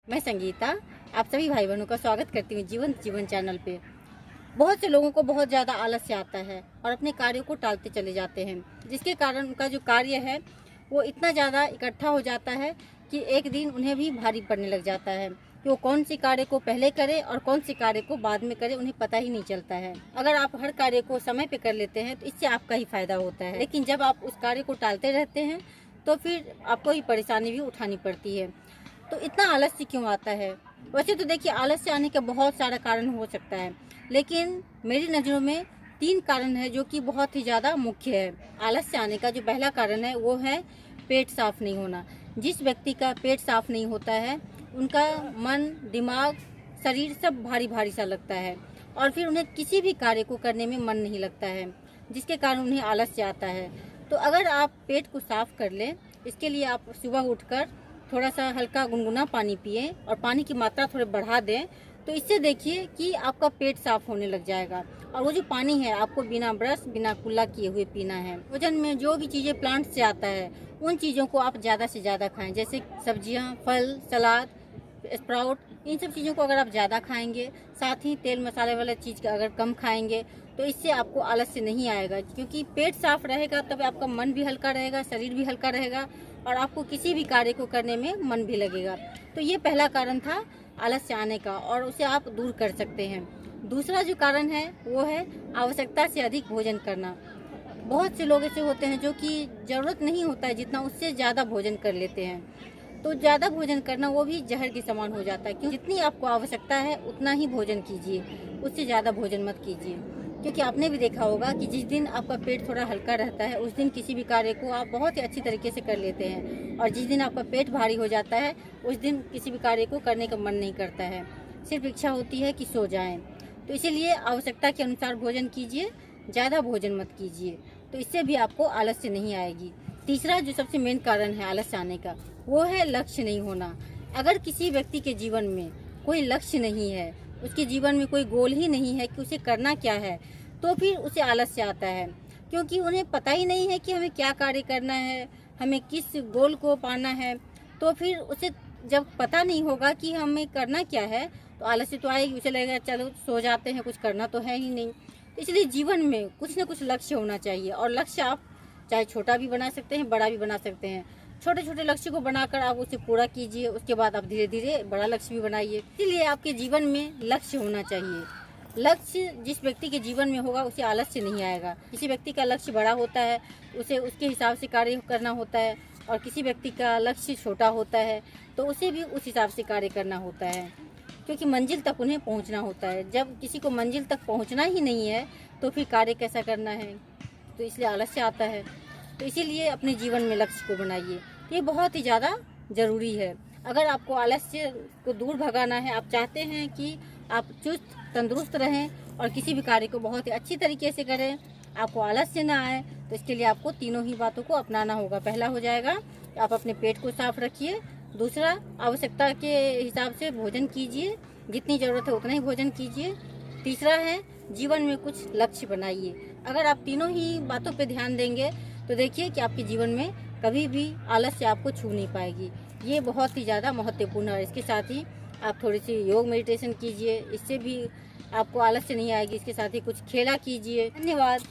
मैं संगीता आप सभी भाई बहनों का स्वागत करती हूँ जीवन जीवन चैनल पे। बहुत से लोगों को बहुत ज़्यादा आलस्य आता है और अपने कार्यों को टालते चले जाते हैं, जिसके कारण उनका जो कार्य है वो इतना ज़्यादा इकट्ठा हो जाता है कि एक दिन उन्हें भी भारी पड़ने लग जाता है कि वो कौन सी कार्य को पहले करे और कौन सी कार्य को बाद में करे, उन्हें पता ही नहीं चलता है। अगर आप हर कार्य को समय पे कर लेते हैं तो इससे आपका ही फायदा होता है, लेकिन जब आप उस कार्य को टालते रहते हैं तो फिर आपको ही परेशानी भी उठानी पड़ती है। तो इतना आलस्य क्यों आता है? वैसे तो देखिए, आलस्य आने का बहुत सारा कारण हो सकता है, लेकिन मेरी नज़रों में 3 कारण है जो कि बहुत ही ज़्यादा मुख्य है। आलस्य आने का जो पहला कारण है वो है पेट साफ नहीं होना। जिस व्यक्ति का पेट साफ नहीं होता है उनका मन, दिमाग, शरीर सब भारी भारी सा लगता है और फिर उन्हें किसी भी कार्य को करने में मन नहीं लगता है, जिसके कारण उन्हें आलस्य आता है। तो अगर आप पेट को साफ कर लें, इसके लिए आप सुबह उठकर थोड़ा सा हल्का गुनगुना पानी पिए और पानी की मात्रा थोड़ी बढ़ा दें, तो इससे देखिए कि आपका पेट साफ होने लग जाएगा। और वो जो पानी है आपको बिना ब्रश, बिना कुल्ला किए हुए पीना है। भोजन में जो भी चीज़ें प्लांट से आता है उन चीज़ों को आप ज़्यादा से ज़्यादा खाएं, जैसे सब्जियां, फल, सलाद, स्प्राउट, इन सब चीज़ों को अगर आप ज़्यादा खाएंगे, साथ ही तेल मसाले वाला चीज़ का अगर कम खाएंगे, तो इससे आपको आलस्य नहीं आएगा, क्योंकि पेट साफ रहेगा तब आपका मन भी हल्का रहेगा, शरीर भी हल्का रहेगा और आपको किसी भी कार्य को करने में मन भी लगेगा। तो ये पहला कारण था आलस्य आने का और उसे आप दूर कर सकते हैं। दूसरा जो कारण है वो है आवश्यकता से अधिक भोजन करना। बहुत से लोग ऐसे होते हैं जो कि ज़रूरत नहीं होता है जितना, उससे ज़्यादा भोजन कर लेते हैं। तो ज़्यादा भोजन करना वो भी जहर के समान हो जाता है, क्योंकि जितनी आपको आवश्यकता है उतना ही भोजन कीजिए, उससे ज़्यादा भोजन मत कीजिए। क्योंकि आपने भी देखा होगा कि जिस दिन आपका पेट थोड़ा हल्का रहता है उस दिन किसी भी कार्य को आप बहुत ही अच्छी तरीके से कर लेते हैं, और जिस दिन आपका पेट भारी हो जाता है उस दिन किसी भी कार्य को करने का मन नहीं करता है, सिर्फ इच्छा होती है कि सो जाएं। तो इसीलिए आवश्यकता के अनुसार भोजन कीजिए, ज़्यादा भोजन मत कीजिए, तो इससे भी आपको आलस्य नहीं आएगी। तीसरा जो सबसे मेन कारण है आलस्य आने का वो है लक्ष्य नहीं होना। अगर किसी व्यक्ति के जीवन में कोई लक्ष्य नहीं है, उसके जीवन में कोई गोल ही नहीं है कि उसे करना क्या है, तो फिर उसे आलस्य आता है, क्योंकि उन्हें पता ही नहीं है कि हमें क्या कार्य करना है, हमें किस गोल को पाना है। तो फिर उसे जब पता नहीं होगा कि हमें करना क्या है तो आलस्य तो आएगी, उसे लगेगा चलो सो जाते हैं, कुछ करना तो है ही नहीं। तो इसलिए जीवन में कुछ न कुछ लक्ष्य होना चाहिए, और लक्ष्य आप चाहे छोटा भी बना सकते हैं, बड़ा भी बना सकते हैं। छोटे छोटे लक्ष्य को बनाकर आप उसे पूरा कीजिए, उसके बाद आप धीरे धीरे बड़ा लक्ष्य भी बनाइए। इसलिए आपके जीवन में लक्ष्य होना चाहिए। लक्ष्य जिस व्यक्ति के जीवन में होगा उसे आलस्य नहीं आएगा। किसी व्यक्ति का लक्ष्य बड़ा होता है, उसे उसके हिसाब से कार्य करना होता है, और किसी व्यक्ति का लक्ष्य छोटा होता है तो उसे भी उस हिसाब से कार्य करना होता है, क्योंकि मंजिल तक उन्हें पहुंचना होता है। जब किसी को मंजिल तक पहुंचना ही नहीं है तो फिर कार्य कैसा करना है, तो इसलिए आलस्य आता है। तो इसीलिए अपने जीवन में लक्ष्य को बनाइए, ये बहुत ही ज़्यादा ज़रूरी है। अगर आपको आलस्य को दूर भगाना है, आप चाहते हैं कि आप चुस्त तंदुरुस्त रहें और किसी भी कार्य को बहुत ही अच्छी तरीके से करें, आपको आलस्य ना आए, तो इसके लिए आपको तीनों ही बातों को अपनाना होगा। पहला हो जाएगा आप अपने पेट को साफ रखिए, दूसरा आवश्यकता के हिसाब से भोजन कीजिए, जितनी ज़रूरत है उतना ही भोजन कीजिए, तीसरा है जीवन में कुछ लक्ष्य बनाइए। अगर आप तीनों ही बातों पर ध्यान देंगे तो देखिए कि आपके जीवन में कभी भी आलस्य आपको छू नहीं पाएगी। ये बहुत ही ज़्यादा महत्वपूर्ण है। इसके साथ ही आप थोड़ी सी योग मेडिटेशन कीजिए, इससे भी आपको आलस्य नहीं आएगी। इसके साथ ही कुछ खेला कीजिए। धन्यवाद।